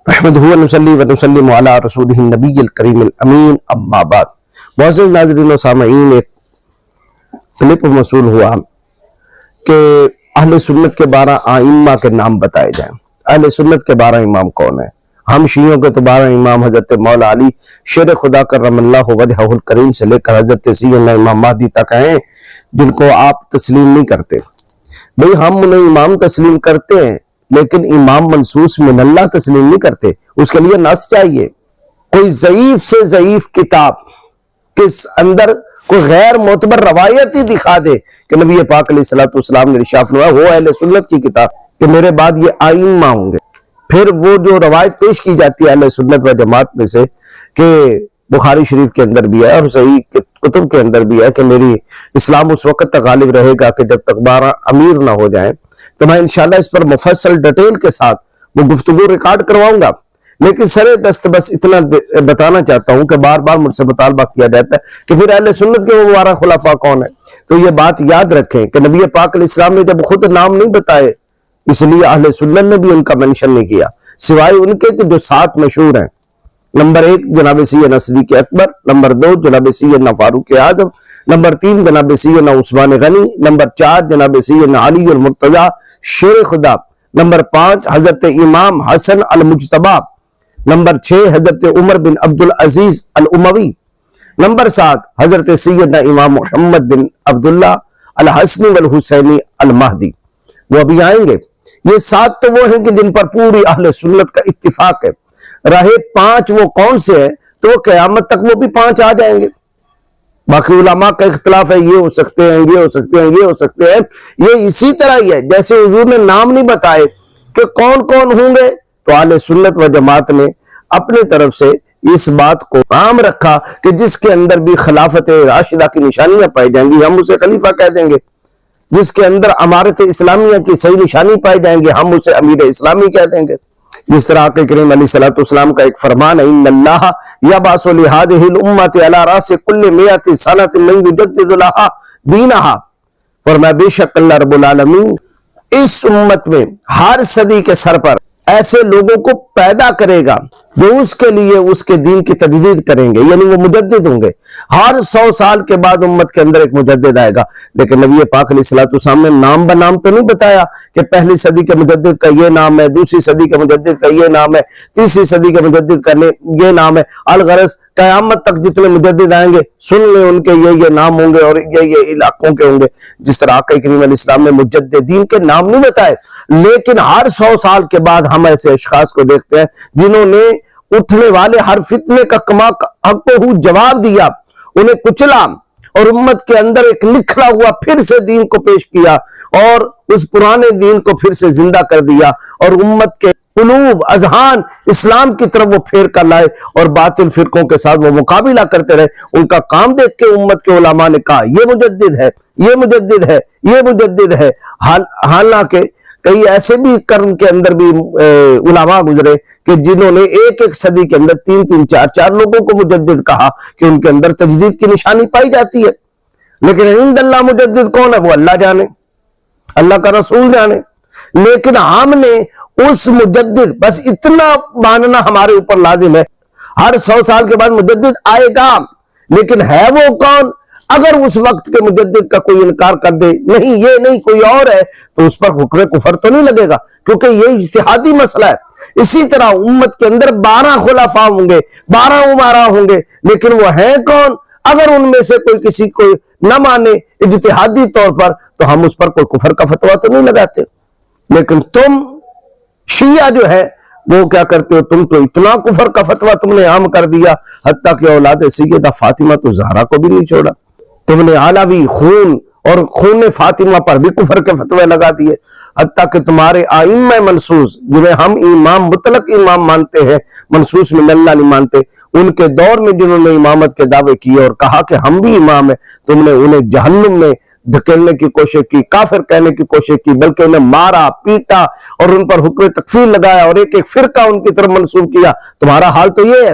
احمدہ ونصلی ونسلم علی رسولہ النبی الکریم الامین اما بعد۔ معزز ناظرین و سامعین، ایک کلپ موصول ہوا کہ اہل سنت کے 12 ائمہ کے نام بتائے جائیں۔ اہل سنت کے 12 امام کون ہیں؟ ہم شیعوں کے تو 12 امام حضرت مولا علی شیر خدا کرم اللہ وجہہ الکریم سے لے کر حضرت سیدنا امام مہدی تک ہیں، جن کو آپ تسلیم نہیں کرتے۔ بھئی ہم انہیں امام تسلیم کرتے ہیں، لیکن امام منصوص من اللہ تسلیم نہیں کرتے، اس کے لیے نص چاہیے۔ کوئی ضعیف سے ضعیف کتاب کس اندر کوئی غیر معتبر روایت ہی دکھا دے کہ نبی پاک علیہ الصلوۃ والسلام نے ارشاد فرمایا وہ اہل سنت کی کتاب کہ میرے بعد یہ ائمہ ہوں گے، پھر وہ جو روایت پیش کی جاتی ہے اہل سنت و جماعت میں سے کہ بخاری شریف کے اندر بھی ہے اور صحیح کتب کے اندر بھی ہے کہ میری اسلام اس وقت تک غالب رہے گا کہ جب تک 12 امیر نہ ہو جائیں، تو میں انشاءاللہ اس پر مفصل ڈیٹیل کے ساتھ وہ گفتگو ریکارڈ کرواؤں گا۔ لیکن سرے دست بس اتنا بتانا چاہتا ہوں کہ بار بار مجھ سے مطالبہ کیا جاتا ہے کہ پھر اہل سنت کے وہ 12 خلفاء کون ہیں، تو یہ بات یاد رکھیں کہ نبی پاک علیہ السلام نے جب خود نام نہیں بتائے، اس لیے اہل سنت نے بھی ان کا منشن نہیں کیا، سوائے ان کے کہ جو 7 مشہور ہیں۔ نمبر 1 جناب سیدنا صدیق اکبر، نمبر 2 جناب سیدنا فاروق اعظم، نمبر 3 جناب سیدنا عثمان غنی، نمبر 4 جناب سیدنا علی المرتضی شیر خدا، نمبر 5 حضرت امام حسن المجتبی، نمبر 6 حضرت عمر بن عبدالعزیز الاموی، نمبر 7 حضرت سیدنا امام محمد بن عبداللہ الحسنی والحسینی المہدی۔ وہ ابھی آئیں گے۔ یہ 7 تو وہ ہیں کہ جن پر پوری اہل سنت کا اتفاق ہے۔ رہے 5 وہ کون سے ہیں، تو وہ قیامت تک وہ بھی 5 آ جائیں گے۔ باقی علماء کا اختلاف ہے، یہ ہو سکتے ہیں، یہ ہو سکتے ہیں، یہ ہو سکتے ہیں۔ یہ اسی طرح ہی ہے جیسے حضور نے نام نہیں بتائے کہ کون کون ہوں گے، تو اہل سنت و جماعت نے اپنے طرف سے اس بات کو عام رکھا کہ جس کے اندر بھی خلافت راشدہ کی نشانیاں پائی جائیں گی ہم اسے خلیفہ کہہ دیں گے، جس کے اندر امارت اسلامیہ کی صحیح نشانی پائی جائیں گی ہم اسے امیر اسلامی کہہ دیں گے۔ جس طرح آقا کریم علیہ الصلوۃ والسلام کا ایک فرمان ہے، ان اللہ یبعث لہذہ الامۃ علی راس کل 100 سنۃ من یجدد لها دینہا، فرمایا بے شک اللہ رب العالمین اس امت میں ہر صدی کے سر پر ایسے لوگوں کو پیدا کرے گا جو اس کے لیے اس کے دین کی تجدید کریں گے، یعنی وہ مجدد ہوں گے۔ ہر 100 سال کے بعد امت کے اندر ایک مجدد آئے گا، لیکن نبی پاک علیہ الصلوۃ والسلام نے نام بنام تو نہیں بتایا کہ پہلی صدی کے مجدد کا یہ نام ہے، دوسری صدی کے مجدد کا یہ نام ہے، تیسری صدی کے مجدد کا یہ نام ہے۔ الغرض قیامت تک جتنے مجدد آئیں گے سن لیں ان کے یہ نام ہوں گے اور یہ علاقوں کے ہوں گے۔ جس طرح آقا کریم علیہ السلام نے مجددین کے نام نہیں بتائے، لیکن ہر 100 سال کے بعد ہم ایسے اشخاص کو دیکھتے ہیں جنہوں نے اٹھنے والے ہر فتنے کا کما حق و جواب دیا، انہیں کچلا اور امت کے اندر ایک نکھلا ہوا پھر سے دین کو پیش کیا اور اس پرانے دین کو پھر سے زندہ کر دیا اور امت کے قلوب اذہان اسلام کی طرف وہ پھیر کر لائے اور باطل فرقوں کے ساتھ وہ مقابلہ کرتے رہے۔ ان کا کام دیکھ کے امت کے علماء نے کہا یہ مجدد ہے، یہ مجدد ہے، یہ مجدد ہے۔ حالانکہ کئی ایسے بھی قرن کے اندر بھی علماء گزرے کہ جنہوں نے ایک صدی کے اندر 3 4 لوگوں کو مجدد کہا کہ ان کے اندر تجدید کی نشانی پائی جاتی ہے، لیکن عند اللہ مجدد کون ہے وہ اللہ جانے، اللہ کا رسول جانے۔ لیکن ہم نے اس مجدد بس اتنا ماننا ہمارے اوپر لازم ہے، ہر 100 سال کے بعد مجدد آئے گا، لیکن ہے وہ کون؟ اگر اس وقت کے مجدد کا کوئی انکار کر دے نہیں یہ نہیں کوئی اور ہے، تو اس پر حکم کفر تو نہیں لگے گا، کیونکہ یہ اجتہادی مسئلہ ہے۔ اسی طرح امت کے اندر 12 خلفاء ہوں گے، 12 امراء ہوں گے، لیکن وہ ہیں کون؟ اگر ان میں سے کوئی کسی کو نہ مانے اجتہادی طور پر تو ہم اس پر کوئی کفر کا فتویٰ تو نہیں لگاتے۔ لیکن تم شیعہ جو ہے وہ کیا کرتے ہو، تم تو اتنا کفر کا فتویٰ تم نے عام کر دیا، حتیٰ کہ اولاد سیدہ فاطمہ تو زہرا کو بھی نہیں چھوڑا، تم نے علاوی خون اور خون فاطمہ پر بھی کفر کے فتوے لگا دیے، حتیٰ کہ تمہارے ائمہ منصوص جنہیں ہم امام مطلق امام مانتے ہیں، منصوص من اللہ نہیں مانتے، ان کے دور میں جنہوں نے امامت کے دعوے کیے اور کہا کہ ہم بھی امام ہیں، تم نے انہیں جہنم میں دھکیلنے کی کوشش کی، کافر کہنے کی کوشش کی، بلکہ انہیں مارا پیٹا اور ان پر حکم تکفیر لگایا اور ایک ایک فرقہ ان کی طرف منسوب کیا۔ تمہارا حال تو یہ ہے۔